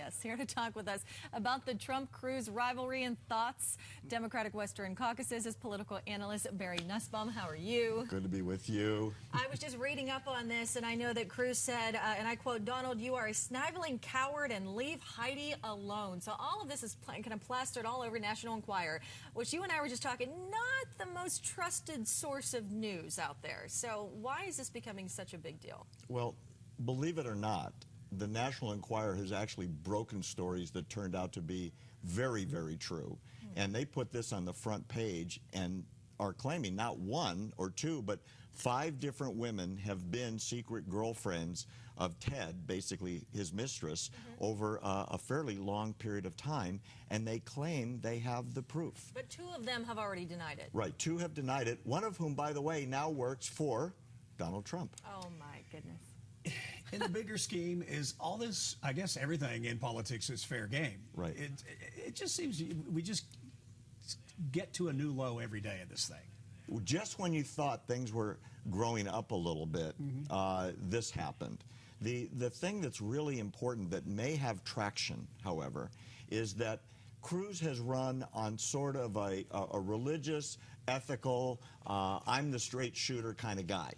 Yes, here to talk with us about the Trump-Cruz rivalry and thoughts. Democratic Western Caucuses is political analyst Barry Nussbaum. How are you? Good to be with you. I was just reading up on this, and I know that Cruz said, and I quote, "Donald, you are a sniveling coward and leave Heidi alone." So all of this is kind of plastered all over National Enquirer, which you and I were just talking, not the most trusted source of news out there. So why is this becoming such a big deal? Well, believe it or not, the National Enquirer has actually broken stories that turned out to be very, very true. And they put this on the front page and are claiming not one or two, but 5 different women have been secret girlfriends of Ted, basically his mistress, over a fairly long period of time, and they claim they have the proof. But 2 of them have already denied it. Right, 2 have denied it, one of whom, by the way, now works for Donald Trump. Oh, my goodness. In the bigger scheme, is all this, I guess everything in politics is fair game. Right. It just seems we just get to a new low every day of this thing. Just when you thought things were growing up a little bit, this happened. The thing that's really important that may have traction, however, is that Cruz has run on sort of a religious, ethical, I'm the straight shooter kind of guy.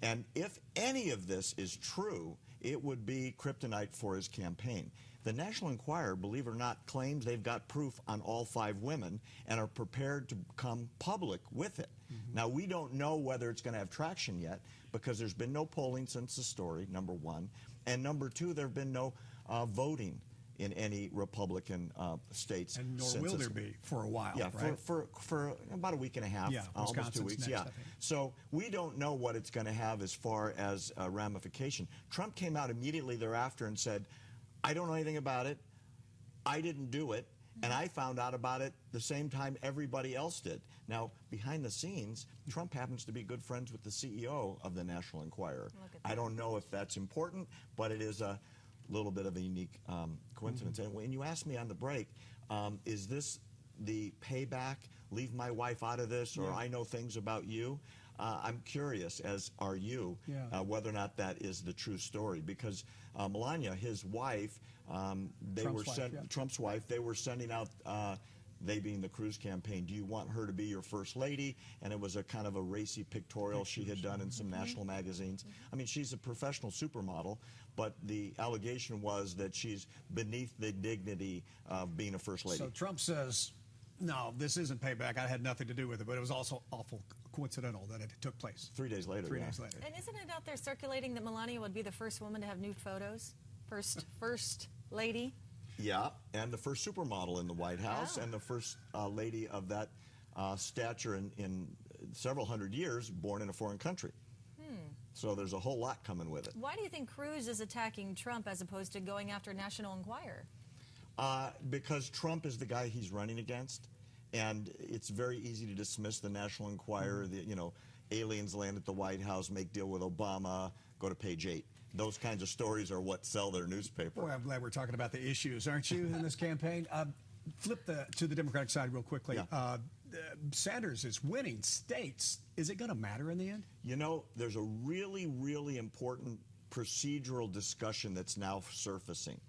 And if any of this is true, it would be kryptonite for his campaign. The National Enquirer, believe it or not, claims they've got proof on all 5 women and are prepared to come public with it. Now, we don't know whether it's going to have traction yet because there's been no polling since the story, number 1. And number 2, there have been no voting in any Republican states. And nor will there be for a while, yeah, right? for about a week and a half, yeah, almost 2 weeks. Next, So we don't know what it's going to have as far as ramification. Trump came out immediately thereafter and said, I don't know anything about it. I didn't do it. And I found out about it the same time everybody else did. Now, behind the scenes, Trump happens to be good friends with the CEO of the National Enquirer. I don't know if that's important, but it is a little bit of a unique coincidence. And when you asked me on the break, is this the payback, leave my wife out of this, or I know things about you? I'm curious, as are you, whether or not that is the true story. Because Melania, his wife, Trump's wife, they were sending out, they being the Cruz campaign, do you want her to be your first lady? And it was a kind of a racy pictorial she had done in some national magazines. I mean, she's a professional supermodel, but the allegation was that she's beneath the dignity of being a first lady. So Trump says, no, this isn't payback. I had nothing to do with it, but it was also awful coincidental that it took place. 3 days later. 3 days later. And isn't it out there circulating that Melania would be the first woman to have nude photos? First lady? Yeah, and the first supermodel in the White House, and the first lady of that stature in several hundred years, born in a foreign country. So there's a whole lot coming with it. Why do you think Cruz is attacking Trump as opposed to going after National Enquirer? Because Trump is the guy he's running against, and it's very easy to dismiss the National Enquirer. You know, aliens land at the White House, make deal with Obama, go to page 8. Those kinds of stories are what sell their newspaper. Boy, I'm glad we're talking about the issues, aren't you, in this campaign? Flip to the Democratic side real quickly. Yeah. Sanders is winning states. Is it going to matter in the end? You know, there's a really, really important procedural discussion that's now surfacing.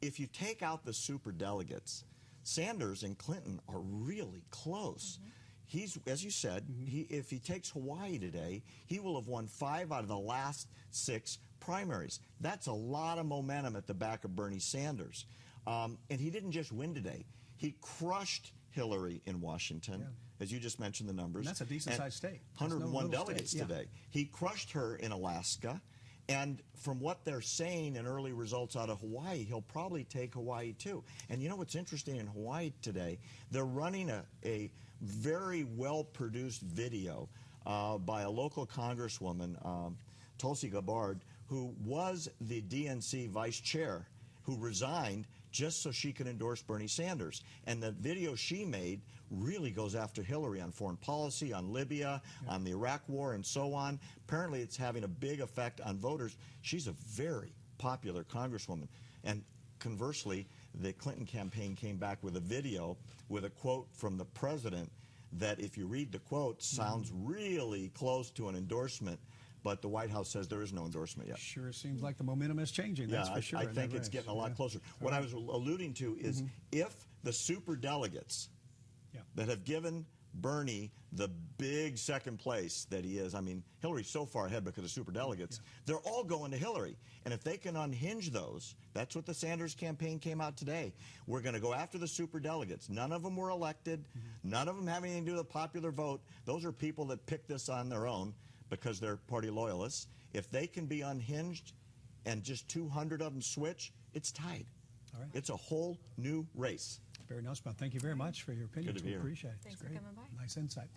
If you take out the superdelegates, Sanders and Clinton are really close. He's, as you said, if he takes Hawaii today, he will have won 5 out of the last 6 primaries. That's a lot of momentum at the back of Bernie Sanders. And he didn't just win today. He crushed Hillary in Washington, as you just mentioned the numbers. And that's a decent-sized state. 101 delegates today. He crushed her in Alaska. And from what they're saying in early results out of Hawaii, he'll probably take Hawaii too. And you know what's interesting in Hawaii today? They're running a very well-produced video by a local congresswoman, Tulsi Gabbard, who was the DNC vice chair, who resigned just so she could endorse Bernie Sanders. And the video she made really goes after Hillary on foreign policy, on Libya, on the Iraq war, and so on. Apparently it's having a big effect on voters. She's a very popular congresswoman. And conversely, the Clinton campaign came back with a video with a quote from the president that, if you read the quote, sounds really close to an endorsement but the White House says there is no endorsement yet. Sure seems like the momentum is changing, that's for sure. I in think that it's race. getting a lot closer. What I was alluding to is if the super delegates that have given Bernie the big second place that he is, I mean, Hillary's so far ahead because of super delegates, they're all going to Hillary. And if they can unhinge those, that's what the Sanders campaign came out today. We're going to go after the super delegates. None of them were elected. None of them have anything to do with the popular vote. Those are people that picked this on their own because they're party loyalists. If they can be unhinged and just 200 of them switch, it's tied. All right. It's a whole new race. Barry Nussbaum, thank you very much for your opinions. Good to be We here. appreciate it. Thanks It's for great. coming by. Nice insight.